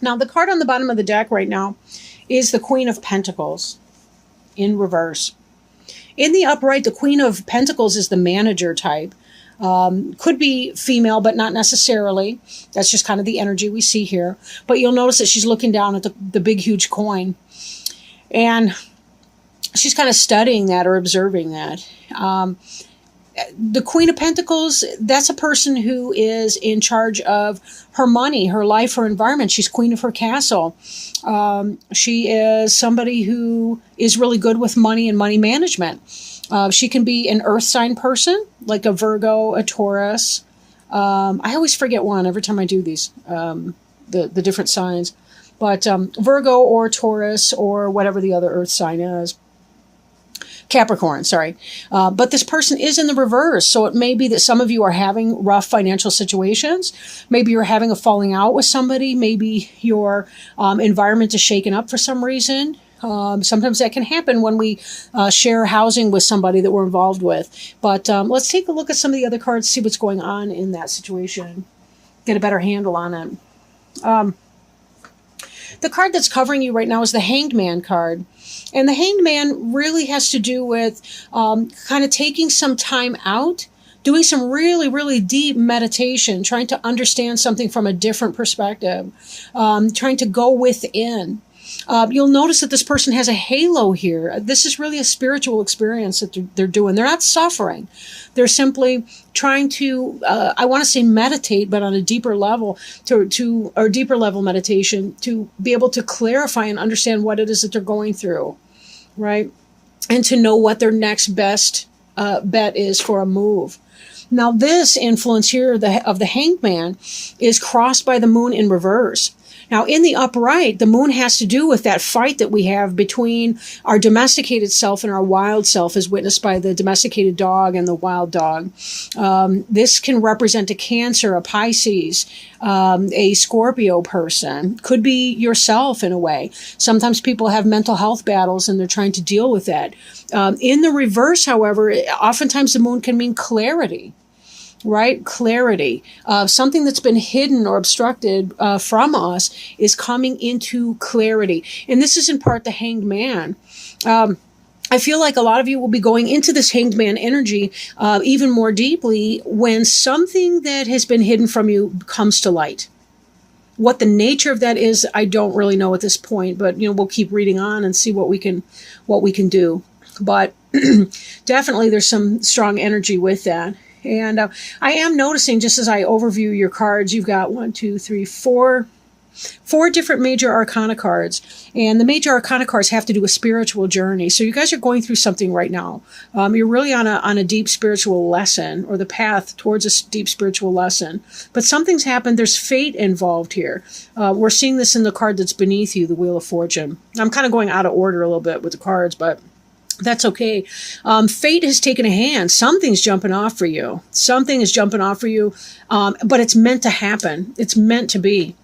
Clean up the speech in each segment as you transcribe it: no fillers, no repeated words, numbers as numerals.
Now, the card on the bottom of the deck right now is the Queen of Pentacles in reverse. In the upright, the Queen of Pentacles is the manager type. Could be female, but not necessarily. That's just kind of the energy we see here. But you'll notice that she's looking down at the big, huge coin. And she's kind of studying that or observing that. The Queen of Pentacles, that's a person who is in charge of her money, her life, her environment. She's queen of her castle. She is somebody who is really good with money and money management. She can be an earth sign person, like a Virgo, a Taurus. I always forget one every time I do these, the different signs. But Virgo or Taurus or whatever the other earth sign is. Capricorn, sorry. But this person is in the reverse. So it may be that some of you are having rough financial situations. Maybe you're having a falling out with somebody. Maybe your environment is shaken up for some reason. Sometimes that can happen when we share housing with somebody that we're involved with. But let's take a look at some of the other cards, see what's going on in that situation. Get a better handle on it. The card that's covering you right now is the Hanged Man card. And the Hanged Man really has to do with kind of taking some time out, doing some really, really deep meditation, trying to understand something from a different perspective, trying to go within. You'll notice that this person has a halo here. This is really a spiritual experience that they're doing. They're not suffering. They're simply trying to, I want to say meditate, but on a deeper level, or deeper level meditation, to be able to clarify and understand what it is that they're going through, right? And to know what their next best bet is for a move. Now, this influence here of the Hanged Man is crossed by the moon in reverse. Now, in the upright, the moon has to do with that fight that we have between our domesticated self and our wild self, as witnessed by the domesticated dog and the wild dog. This can represent a Cancer, a Pisces, a Scorpio person. Could be yourself in a way. Sometimes people have mental health battles and they're trying to deal with that. In the reverse, however, oftentimes the moon can mean clarity. Right? Clarity. Something that's been hidden or obstructed from us is coming into clarity. And this is in part the Hanged Man. I feel like a lot of you will be going into this Hanged Man energy even more deeply when something that has been hidden from you comes to light. What the nature of that is, I don't really know at this point, but we'll keep reading on and see what we can do. But definitely there's some strong energy with that. And I am noticing, just as I overview your cards, you've got 4 different major arcana cards. And the major arcana cards have to do with spiritual journey. So you guys are going through something right now. You're really on a deep spiritual lesson, or the path towards a deep spiritual lesson. But something's happened. There's fate involved here. We're seeing this in the card that's beneath you, the Wheel of Fortune. I'm kind of going out of order a little bit with the cards, but that's okay. Fate has taken a hand. Something's jumping off for you. Something is jumping off for you, but it's meant to happen. It's meant to be.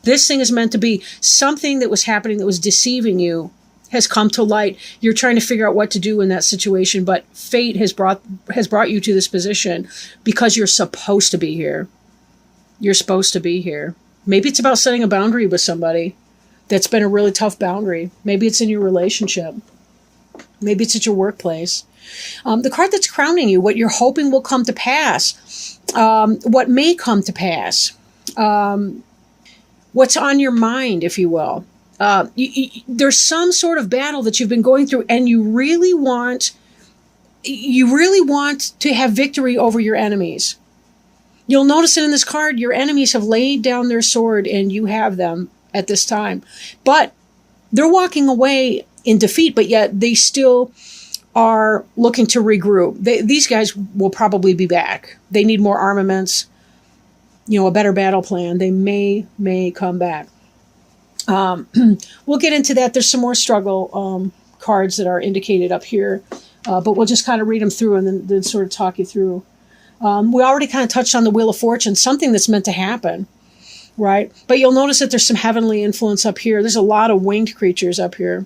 This thing is meant to be. Something that was happening that was deceiving you has come to light. You're trying to figure out what to do in that situation, but fate has brought you to this position because you're supposed to be here. You're supposed to be here. Maybe it's about setting a boundary with somebody that's been a really tough boundary. Maybe it's in your relationship. Maybe it's at your workplace. The card that's crowning you, what you're hoping will come to pass, what may come to pass, what's on your mind, if you will. There's some sort of battle that you've been going through, and you really want to have victory over your enemies. You'll notice that in this card, your enemies have laid down their sword, and you have them at this time. But they're walking away in defeat, but yet they still are looking to regroup. These guys will probably be back. They need more armaments, a better battle plan. They may come back. We'll get into that. There's some more struggle cards that are indicated up here, but we'll just kind of read them through and then sort of talk you through. We already kind of touched on the Wheel of Fortune, something that's meant to happen. Right? But you'll notice that there's some heavenly influence up here. There's a lot of winged creatures up here.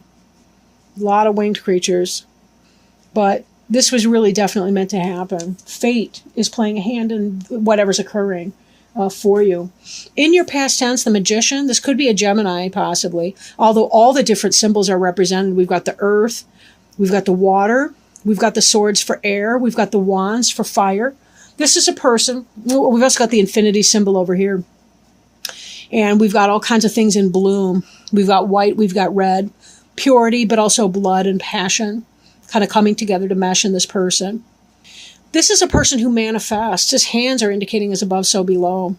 A lot of winged creatures. But this was really definitely meant to happen. Fate is playing a hand in whatever's occurring. for you. In your past tense, the Magician, this could be a Gemini possibly, although all the different symbols are represented. We've got the earth, we've got the water, we've got the swords for air, we've got the wands for fire. This is a person. We've also got the infinity symbol over here. And we've got all kinds of things in bloom. We've got white, we've got red, purity, but also blood and passion kind of coming together to mesh in this person. This is a person who manifests. His hands are indicating as above, so below.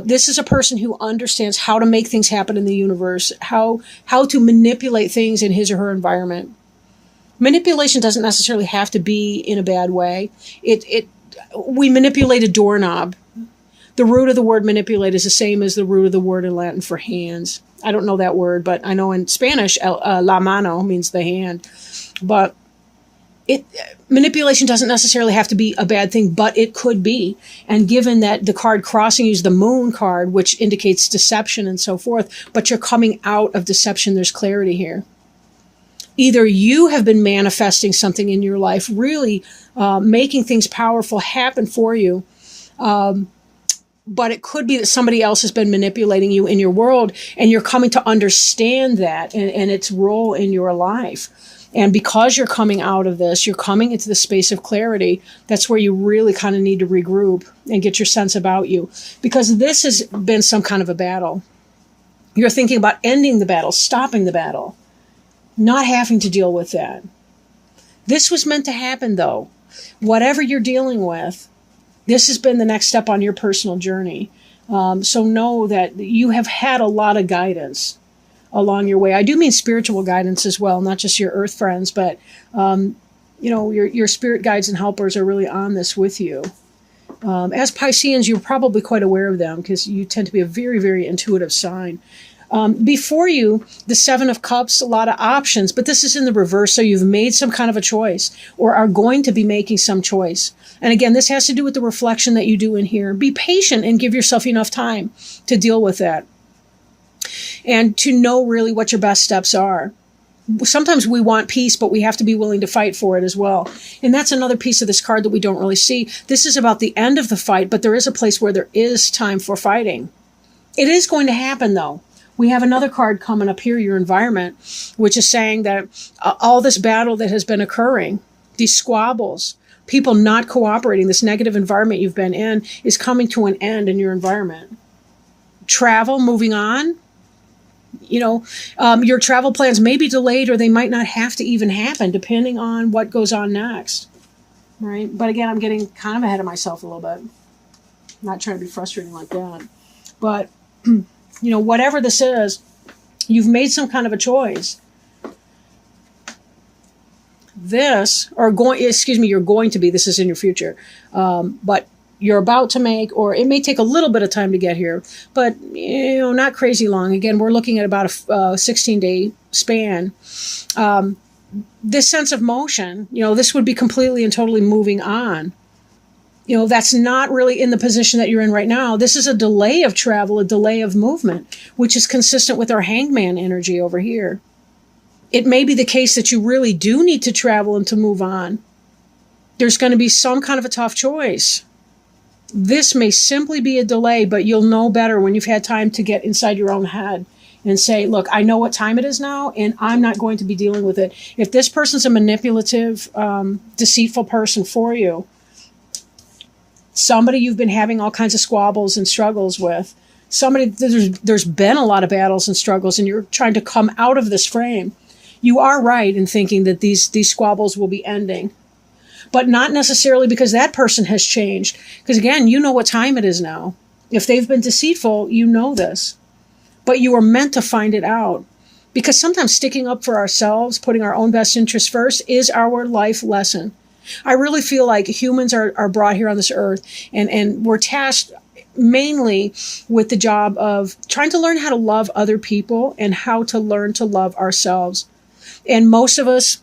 This is a person who understands how to make things happen in the universe, how to manipulate things in his or her environment. Manipulation doesn't necessarily have to be in a bad way. We manipulate a doorknob. The root of the word manipulate is the same as the root of the word in Latin for hands. I don't know that word, but I know in Spanish, la mano means the hand. But manipulation doesn't necessarily have to be a bad thing, but it could be. And given that the card crossing you is the moon card, which indicates deception and so forth, but you're coming out of deception, there's clarity here. Either you have been manifesting something in your life, really making things powerful happen for you, but it could be that somebody else has been manipulating you in your world, and you're coming to understand that and its role in your life. And because you're coming out of this, you're coming into the space of clarity. That's where you really kind of need to regroup and get your sense about you. Because this has been some kind of a battle. You're thinking about ending the battle, stopping the battle, not having to deal with that. This was meant to happen, though. Whatever you're dealing with, this has been the next step on your personal journey. So know that you have had a lot of guidance along your way. I do mean spiritual guidance as well, not just your earth friends, but your spirit guides and helpers are really on this with you. As Pisceans, you're probably quite aware of them because you tend to be a very, very intuitive sign. Before you, the Seven of Cups, a lot of options, but this is in the reverse, so you've made some kind of a choice or are going to be making some choice. And again, this has to do with the reflection that you do in here. Be patient and give yourself enough time to deal with that and to know really what your best steps are. Sometimes we want peace, but we have to be willing to fight for it as well. And that's another piece of this card that we don't really see. This is about the end of the fight, but there is a place where there is time for fighting. It is going to happen, though. We have another card coming up here, your environment, which is saying that all this battle that has been occurring, these squabbles, people not cooperating, this negative environment you've been in is coming to an end in your environment. Travel, moving on. Your travel plans may be delayed or they might not have to even happen depending on what goes on next. Right? But again, I'm getting kind of ahead of myself a little bit. I'm not trying to be frustrating like that. But whatever this is, you've made some kind of a choice. You're going to be, this is in your future, but you're about to make, or it may take a little bit of time to get here, but, not crazy long. Again, we're looking at about a 16-day span. This sense of motion, this would be completely and totally moving on. That's not really in the position that you're in right now. This is a delay of travel, a delay of movement, which is consistent with our hangman energy over here. It may be the case that you really do need to travel and to move on. There's going to be some kind of a tough choice. This may simply be a delay, but you'll know better when you've had time to get inside your own head and say, look, I know what time it is now, and I'm not going to be dealing with it. If this person's a manipulative, deceitful person for you, somebody you've been having all kinds of squabbles and struggles with, somebody there's been a lot of battles and struggles, and you're trying to come out of this frame, you are right in thinking that these squabbles will be ending. But not necessarily because that person has changed. Because again, you know what time it is now. If they've been deceitful, you know this. But you are meant to find it out. Because sometimes sticking up for ourselves, putting our own best interests first, is our life lesson. I really feel like humans are brought here on this earth, and we're tasked mainly with the job of trying to learn how to love other people and how to learn to love ourselves. And most of us,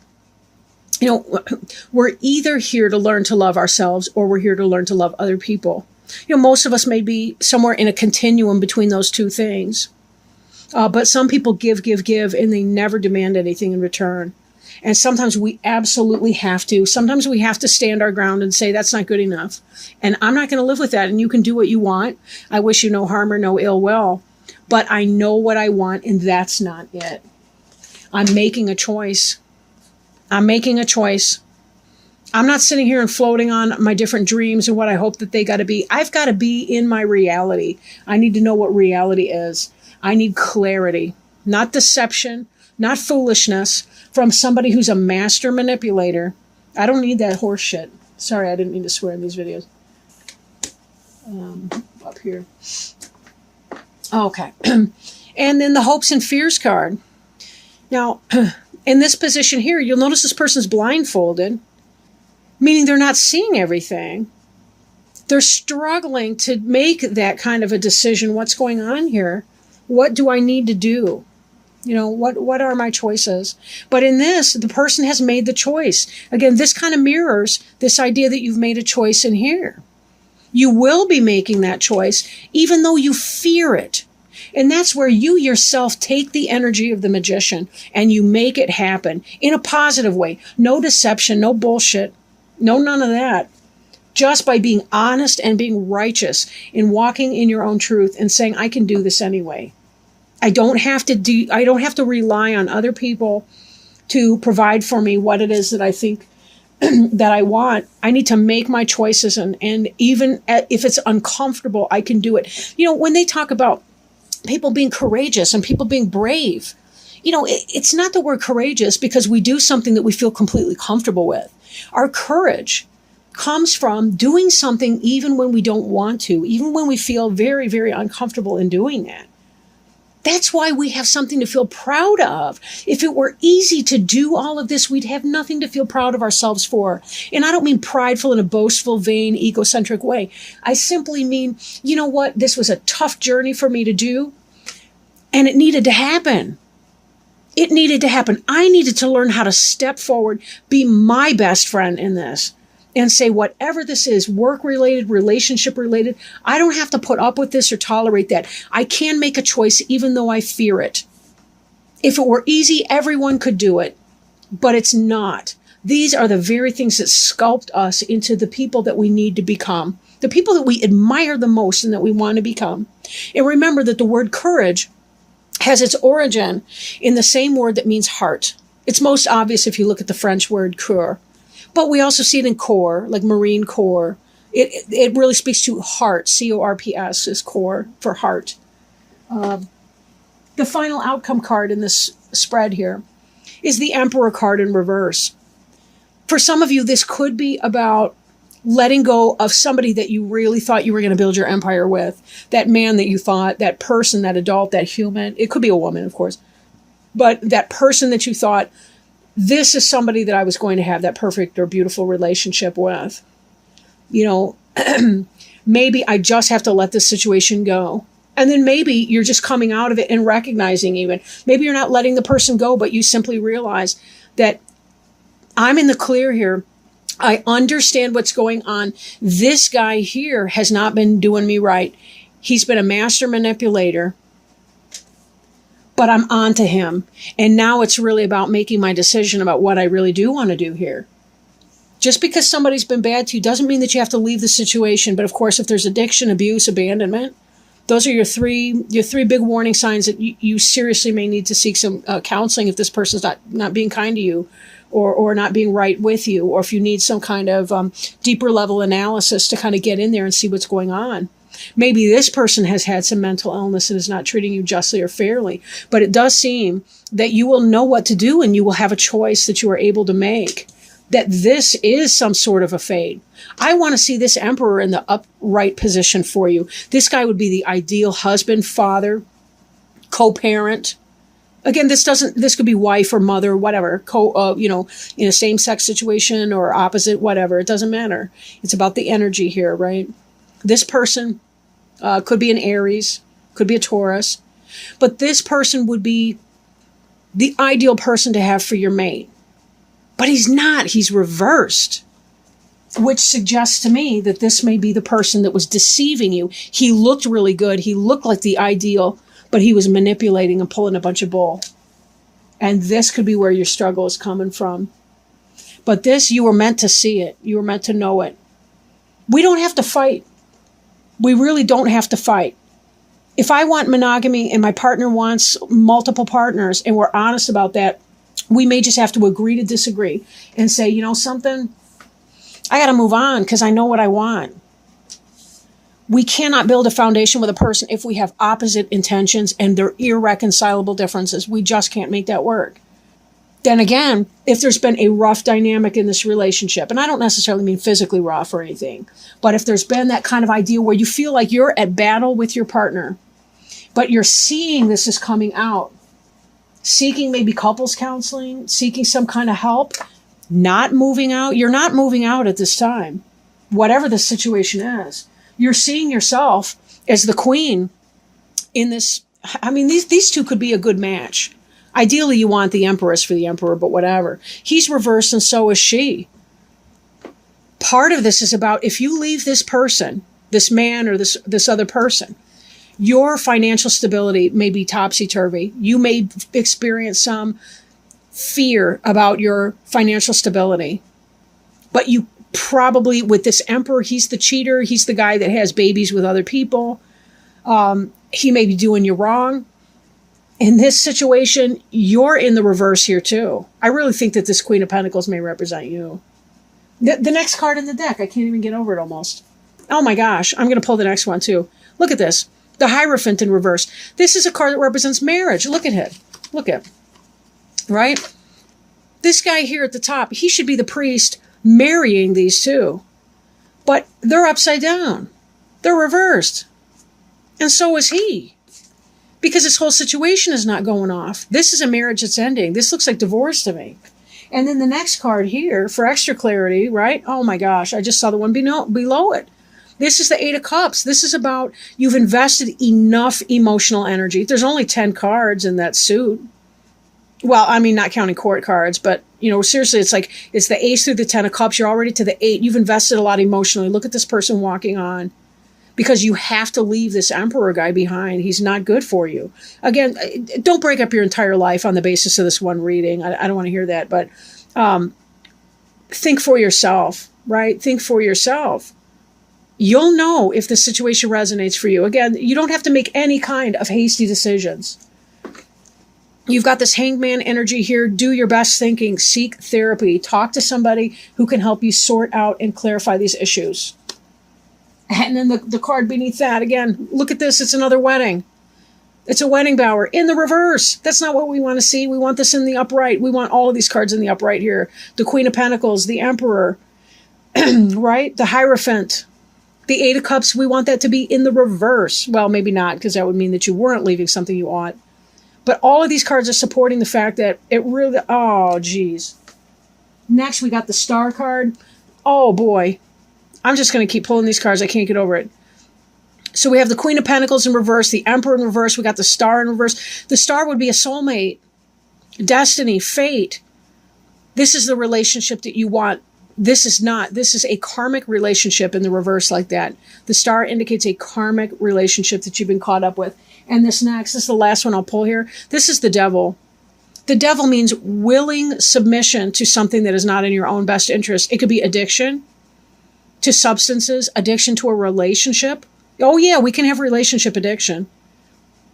we're either here to learn to love ourselves or we're here to learn to love other people. Most of us may be somewhere in a continuum between those two things. But some people give, and they never demand anything in return. And sometimes we absolutely have to. Sometimes we have to stand our ground and say, that's not good enough. And I'm not going to live with that. And you can do what you want. I wish you no harm or no ill will. But I know what I want, and that's not it. I'm making a choice. I'm making a choice. I'm not sitting here and floating on my different dreams and what I hope that they got to be. I've got to be in my reality. I need to know what reality is. I need clarity, not deception, not foolishness from somebody who's a master manipulator. I don't need that horse shit. Sorry, I didn't mean to swear in these videos. Up here. Okay. And then the hopes and fears card. Now, in this position here, you'll notice this person's blindfolded, meaning they're not seeing everything. They're struggling to make that kind of a decision. What's going on here? What do I need to do? You know, what are my choices? But in this, the person has made the choice. Again, this kind of mirrors this idea that you've made a choice in here. You will be making that choice, even though you fear it. And that's where you yourself take the energy of the magician and you make it happen in a positive way. No deception, no bullshit, no none of that. Just by being honest and being righteous in walking in your own truth and saying, I can do this anyway. I don't have to rely on other people to provide for me what it is that I think that I want. I need to make my choices, and even if it's uncomfortable, I can do it. You know, when they talk about people being courageous and people being brave, you know, it's not that we're courageous because we do something that we feel completely comfortable with. Our courage comes from doing something even when we don't want to, even when we feel very, very uncomfortable in doing that. That's why we have something to feel proud of. If it were easy to do all of this, we'd have nothing to feel proud of ourselves for. And I don't mean prideful in a boastful, vain, egocentric way. I simply mean, you know what? This was a tough journey for me to do, and it needed to happen. It needed to happen. I needed to learn how to step forward, be my best friend in this, and say, whatever this is, work-related, relationship-related, I don't have to put up with this or tolerate that. I can make a choice even though I fear it. If it were easy, everyone could do it, but it's not. These are the very things that sculpt us into the people that we need to become, the people that we admire the most and that we want to become. And remember that the word courage has its origin in the same word that means heart. It's most obvious if you look at the French word cœur. But we also see it in corps, like Marine Corps. It really speaks to heart. C-O-R-P-S is corps for heart. The final outcome card in this spread here is the Emperor card in reverse. For some of you, this could be about letting go of somebody that you really thought you were going to build your empire with. That man that you thought, that person, that adult, that human. It could be a woman, of course. But that person that you thought, this is somebody that I was going to have that perfect or beautiful relationship with. You know, maybe I just have to let this situation go. And then maybe you're just coming out of it and recognizing even. Maybe you're not letting the person go, but you simply realize that I'm in the clear here. I understand what's going on. This guy here has not been doing me right. He's been a master manipulator. But I'm on to him. And now it's really about making my decision about what I really do want to do here. Just because somebody's been bad to you doesn't mean that you have to leave the situation. But of course, if there's addiction, abuse, abandonment, those are your three big warning signs that you seriously may need to seek some counseling if this person's not being kind to you or not being right with you, or if you need some kind of deeper level analysis to kind of get in there and see what's going on. Maybe this person has had some mental illness and is not treating you justly or fairly. But it does seem that you will know what to do and you will have a choice that you are able to make. That this is some sort of a fate. I want to see this Emperor in the upright position for you. This guy would be the ideal husband, father, co-parent. Again, this could be wife or mother, whatever, in a same-sex situation or opposite, whatever. It doesn't matter. It's about the energy here, right? This person could be an Aries, could be a Taurus, but this person would be the ideal person to have for your mate. But he's not. He's reversed, which suggests to me that this may be the person that was deceiving you. He looked really good. He looked like the ideal, but he was manipulating and pulling a bunch of bull. And this could be where your struggle is coming from. But this, you were meant to see it. You were meant to know it. We don't have to fight. We really don't have to fight. If I want monogamy and my partner wants multiple partners and we're honest about that, we may just have to agree to disagree and say, you know something, I got to move on because I know what I want. We cannot build a foundation with a person if we have opposite intentions and they're irreconcilable differences. We just can't make that work. Then again, if there's been a rough dynamic in this relationship, and I don't necessarily mean physically rough or anything, but if there's been that kind of idea where you feel like you're at battle with your partner, but you're seeing this is coming out, seeking maybe couples counseling, seeking some kind of help, not moving out. You're not moving out at this time, whatever the situation is. You're seeing yourself as the queen in this. I mean, these two could be a good match. Ideally, you want the Empress for the Emperor, but whatever. He's reversed and so is she. Part of this is about if you leave this person, this man or this other person, your financial stability may be topsy-turvy. You may experience some fear about your financial stability. But you probably, with this Emperor, he's the cheater. He's the guy that has babies with other people. He may be doing you wrong. In this situation, you're in the reverse here too. I really think that this Queen of Pentacles may represent you. The next card in the deck, I can't even get over it almost. Oh my gosh, I'm going to pull the next one too. Look at this. The Hierophant in reverse. This is a card that represents marriage. Look at it. Look at it. Right? This guy here at the top, he should be the priest marrying these two. But they're upside down. They're reversed. And so is he. Because this whole situation is not going off. This is a marriage that's ending. This looks like divorce to me. And then the next card here, for extra clarity, right? Oh my gosh, I just saw the one below it. This is the Eight of Cups. This is about you've invested enough emotional energy. There's only 10 cards in that suit. Well, I mean, not counting court cards, but, you know, seriously, it's like it's the Ace through the 10 of Cups. You're already to the 8. You've invested a lot emotionally. Look at this person walking on. Because you have to leave this Emperor guy behind. He's not good for you. Again, don't break up your entire life on the basis of this one reading. I don't want to hear that. But think for yourself, right? Think for yourself. You'll know if the situation resonates for you. Again, you don't have to make any kind of hasty decisions. You've got this Hangman energy here. Do your best thinking. Seek therapy. Talk to somebody who can help you sort out and clarify these issues. And then the card beneath that, again, look at this. It's another wedding. It's a wedding bower in the reverse. That's not what we want to see. We want this in the upright. We want all of these cards in the upright here. The Queen of Pentacles, the Emperor, right? The Hierophant, the Eight of Cups. We want that to be in the reverse. Well, maybe not, because that would mean that you weren't leaving something you ought. But all of these cards are supporting the fact that it really, oh, geez. Next, we got the Star card. Oh, boy. I'm just going to keep pulling these cards. I can't get over it. So we have the Queen of Pentacles in reverse, the Emperor in reverse. We got the Star in reverse. The Star would be a soulmate, destiny, fate. This is the relationship that you want. This is not. This is a karmic relationship in the reverse like that. The Star indicates a karmic relationship that you've been caught up with. And this next, this is the last one I'll pull here. This is the Devil. The Devil means willing submission to something that is not in your own best interest. It could be addiction to substances, addiction to a relationship. Oh yeah, we can have relationship addiction.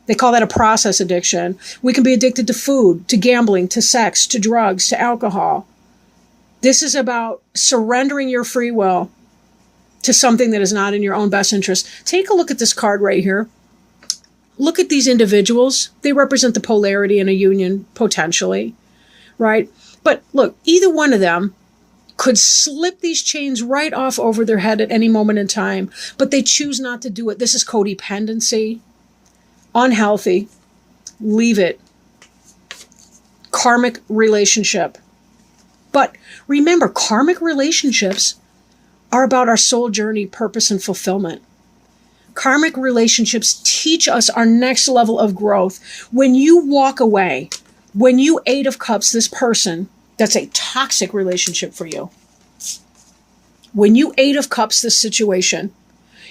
They call that a process addiction. We can be addicted to food, to gambling, to sex, to drugs, to alcohol. This is about surrendering your free will to something that is not in your own best interest. Take a look at this card right here. Look at these individuals. They represent the polarity in a union, potentially, right? But look, either one of them could slip these chains right off over their head at any moment in time, but they choose not to do it. This is codependency, unhealthy, leave it, karmic relationship. But remember, karmic relationships are about our soul journey, purpose, and fulfillment. Karmic relationships teach us our next level of growth. When you walk away, when you Eight of Cups, this person, that's a toxic relationship for you. When you Eight of Cups this situation,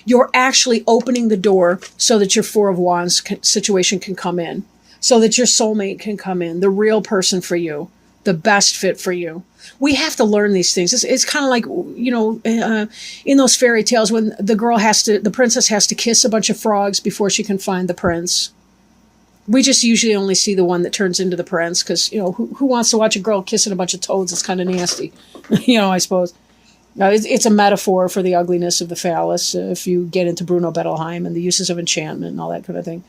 you're actually opening the door so that your Four of Wands situation can come in. so that your soulmate can come in, the real person for you, the best fit for you. We have to learn these things. It's kind of like, in those fairy tales when the princess has to kiss a bunch of frogs before she can find the prince. We just usually only see the one that turns into the prince because, who wants to watch a girl kissing a bunch of toads? It's kind of nasty, I suppose. It's a metaphor for the ugliness of the phallus if you get into Bruno Bettelheim and the uses of enchantment and all that kind of thing.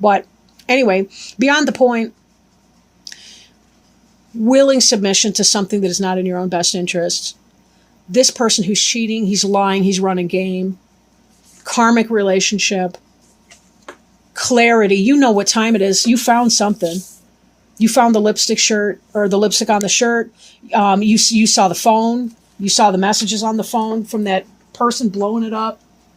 But anyway, beyond the point, willing submission to something that is not in your own best interest. This person who's cheating, he's lying, he's running game. Karmic relationship. Clarity. You know what time it is. You found something. You found the lipstick shirt or the lipstick on the shirt. You saw the phone. You saw the messages on the phone from that person blowing it up.